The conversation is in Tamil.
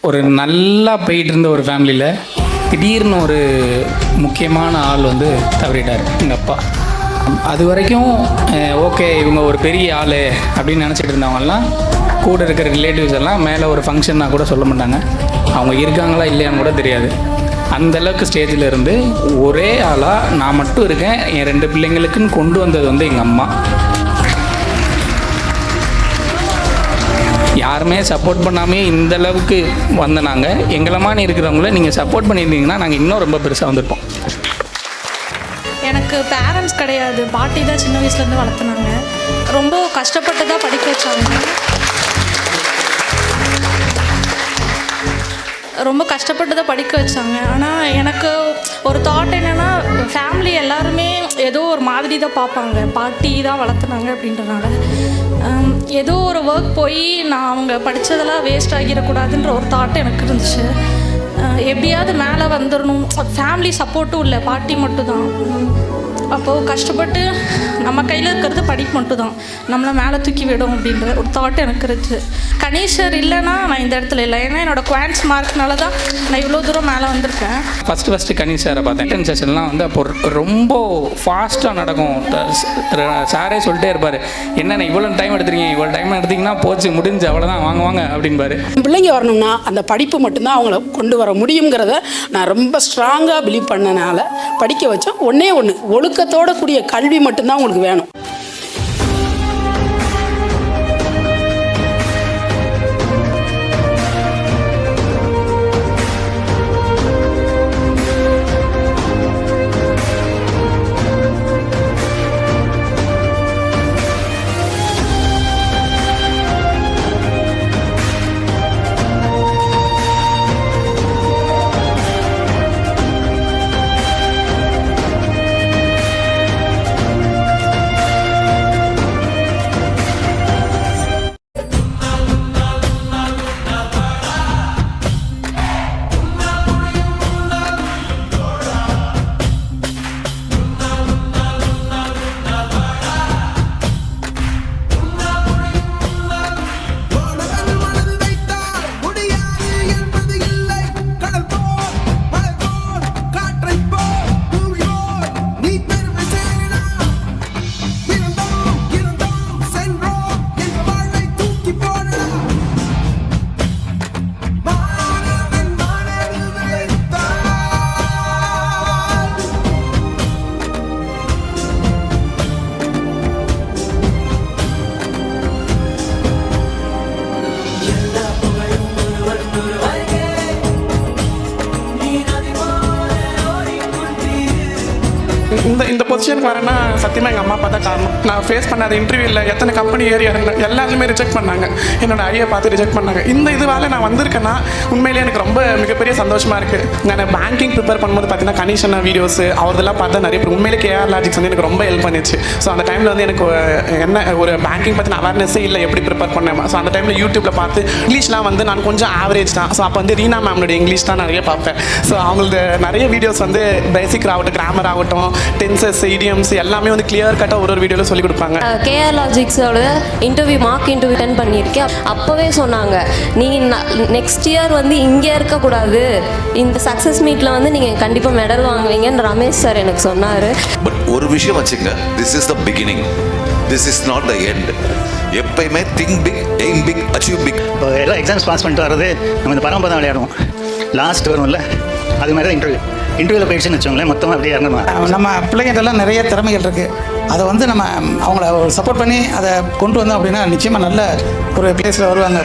ஒரு நல்லா போயிட்டு இருந்த ஒரு ஃபேமிலியில் திடீர்னு ஒரு முக்கியமான ஆள் வந்து தவறிட்டார் எங்கள் அப்பா. அது வரைக்கும் ஓகே இவங்க ஒரு பெரிய ஆள் அப்படின்னு நினச்சிட்டு இருந்தவங்கெல்லாம் கூட இருக்கிற ரிலேட்டிவ்ஸ் எல்லாம் மேலே ஒரு ஃபங்க்ஷன்னா கூட சொல்ல மாட்டாங்க, அவங்க இருக்காங்களா இல்லையான்னு கூட தெரியாது. அந்தளவுக்கு ஸ்டேஜில் இருந்து ஒரே ஆளாக நான் மட்டும் இருக்கேன், என் 2 பிள்ளைங்களுக்குன்னு கொண்டு வந்தது வந்து எங்கள் அம்மா. யாருமே சப்போர்ட் பண்ணாமே இந்த அளவுக்கு வந்த நாங்கள் எங்களமானு இருக்கிறவங்கள நீங்கள் சப்போர்ட் பண்ணியிருந்தீங்கன்னா நாங்கள் இன்னும் ரொம்ப பெருசாக வந்திருப்போம். எனக்கு பேரண்ட்ஸ் கிடையாது, பாட்டி தான் சின்ன வயசுலேருந்து வளர்த்துனாங்க. ரொம்ப கஷ்டப்பட்டு தான் படிக்க வச்சாங்க. ரொம்ப கஷ்டப்பட்டு தான் படிக்க வச்சாங்க. ஆனால் எனக்கு ஒரு தாட் என்னென்னா, ஃபேமிலி எல்லாருமே ஏதோ ஒரு மாதிரி தான் பார்ப்பாங்க, பாட்டி தான் வளர்த்துனாங்க அப்படின்றனால ஏதோ ஒரு ஒர்க் போய் நான் அவங்க படித்ததெல்லாம் வேஸ்ட் ஆகிடக்கூடாதுன்ற ஒரு தாட் எனக்கு இருந்துச்சு. எப்படியாவது மேலே வந்துடணும், ஃபேமிலி சப்போர்ட்டும் இல்லை, பாட்டி மட்டும்தான். அப்போது கஷ்டப்பட்டு நம்ம கையில் இருக்கிறது படிப்பு மட்டும்தான், நம்மளை மேலே தூக்கி விடும் அப்படின்ற ஒரு தாட் எனக்கு இருந்துச்சு. கணேஷர் இல்லைன்னா நான் இந்த இடத்துல இல்லை, ஏன்னா என்னோடய குவான்ஸ் மார்க்னால தான் நான் இவ்வளோ தூரம் மேலே வந்திருக்கேன். ஃபஸ்ட்டு கணேஷ் சாரை பார்த்தேன். செஷன்லாம் வந்து அப்போ ரொம்ப ஃபாஸ்ட்டாக நடக்கும். சாரே சொல்லிட்டே இருப்பார், என்னென்ன இவ்வளோ டைம் எடுத்துருக்கீங்க, இவ்வளோ டைம் எடுத்திங்கன்னா போச்சு முடிஞ்சு அவ்வளோதான் வாங்க அப்படின்பாரு. பிள்ளைங்க வரணும்னா அந்த படிப்பு மட்டும்தான் அவங்கள கொண்டு வர முடியுங்கிறத நான் ரொம்ப ஸ்ட்ராங்காக பிலீவ் பண்ணனால படிக்க வச்சோம். ஒன்றே ஒன்று, ஒழுக்கத்தோட கூடிய கல்வி மட்டும்தான் உங்களுக்கு வேணும். இந்த பொசிஷனுக்கு வரேன்னா சத்தியமாக எங்கள் அம்மா அப்பா தான் காரணம். நான் ஃபேஸ் பண்ணாத இன்டர்வியூவில் எத்தனை கம்பெனி ஏரியா இருந்தேன், எல்லாருமே ரிஜெக்ட் பண்ணாங்க, என்னோட ஐடியா பார்த்து ரிஜெக்ட் பண்ணாங்க. இந்த இதுவால் நான் வந்திருக்கேன்னா உண்மையிலேயே எனக்கு ரொம்ப மிகப்பெரிய சந்தோஷமாக இருக்குது. நான் பேங்கிங் ப்ரிப்பேர் பண்ணும்போது பார்த்தீங்கன்னா கணேஷனா வீடியோஸ் அவர்தெல்லாம் பார்த்தா நிறைய பேர் உண்மையிலே கேஆர் லாஜிக்ஸ் வந்து எனக்கு ரொம்ப ஹெல்ப் பண்ணிச்சு. ஸோ அந்த டைமில் வந்து எனக்கு என்ன ஒரு பேங்கிங் பற்றின அவேர்னஸே இல்லை, எப்படி ப்ரிப்பேர் பண்ணேன். ஸோ அந்த டைமில் யூடியூப்பில் பார்த்து இங்கிலீஷ்லாம் வந்து நான் கொஞ்சம் ஆவரேஜ் தான். ஸோ அப்போ வந்து ரீனா மேம்னுடைய இங்கிலீஷ் தான் நிறைய பார்ப்பேன். ஸோ அவங்களுக்கு நிறைய வீடியோஸ் வந்து பேசிக் ஆகட்டும், கிராமர் ஆகட்டும், டென்சஸ், இடியம்ஸ் எல்லாமே வந்து கிளியர் கட்டாக ஒரு வீடியோவில் சொல்லிக் கொடுப்பாங்க. கேஆர் லாஜிக்ஸோட மார்க் இன்டர்வியூ அட்டெண்ட் பண்ணியிருக்கேன். அப்போவே சொன்னாங்க, நீங்கள் நெக்ஸ்ட் இயர் வந்து இங்கே இருக்கக்கூடாது, இந்த சக்ஸஸ் மீட்டில் வந்து நீங்கள் கண்டிப்பாக மெடல் வாங்குவீங்கன்னு ரமேஷ் சார் எனக்கு சொன்னார். பட் ஒரு விஷயம் வச்சுங்க, this is the beginning, this is not the end. எப்பயுமே think big, aim big, achieve big. இப்போ எல்லாம் எக்ஸாம்ஸ் பாஸ் பண்ணிட்டு வர்றது நம்ம இந்த பரம்பரை விளையாடுவோம், லாஸ்ட் வரும்ல, அது மாதிரி தான் இன்டர்வியூவில் போயிடுச்சுன்னு வச்சோங்களேன், மொத்தமாக அப்படியே இறங்கணும். நம்ம பிள்ளைங்கிட்டலாம் நிறைய திறமைகள் இருக்குது, அதை வந்து நம்ம அவங்கள சப்போர்ட் பண்ணி அதை கொண்டு வந்தோம் அப்படின்னா நிச்சயமாக நல்ல ஒரு பிளேஸில் வருவாங்க.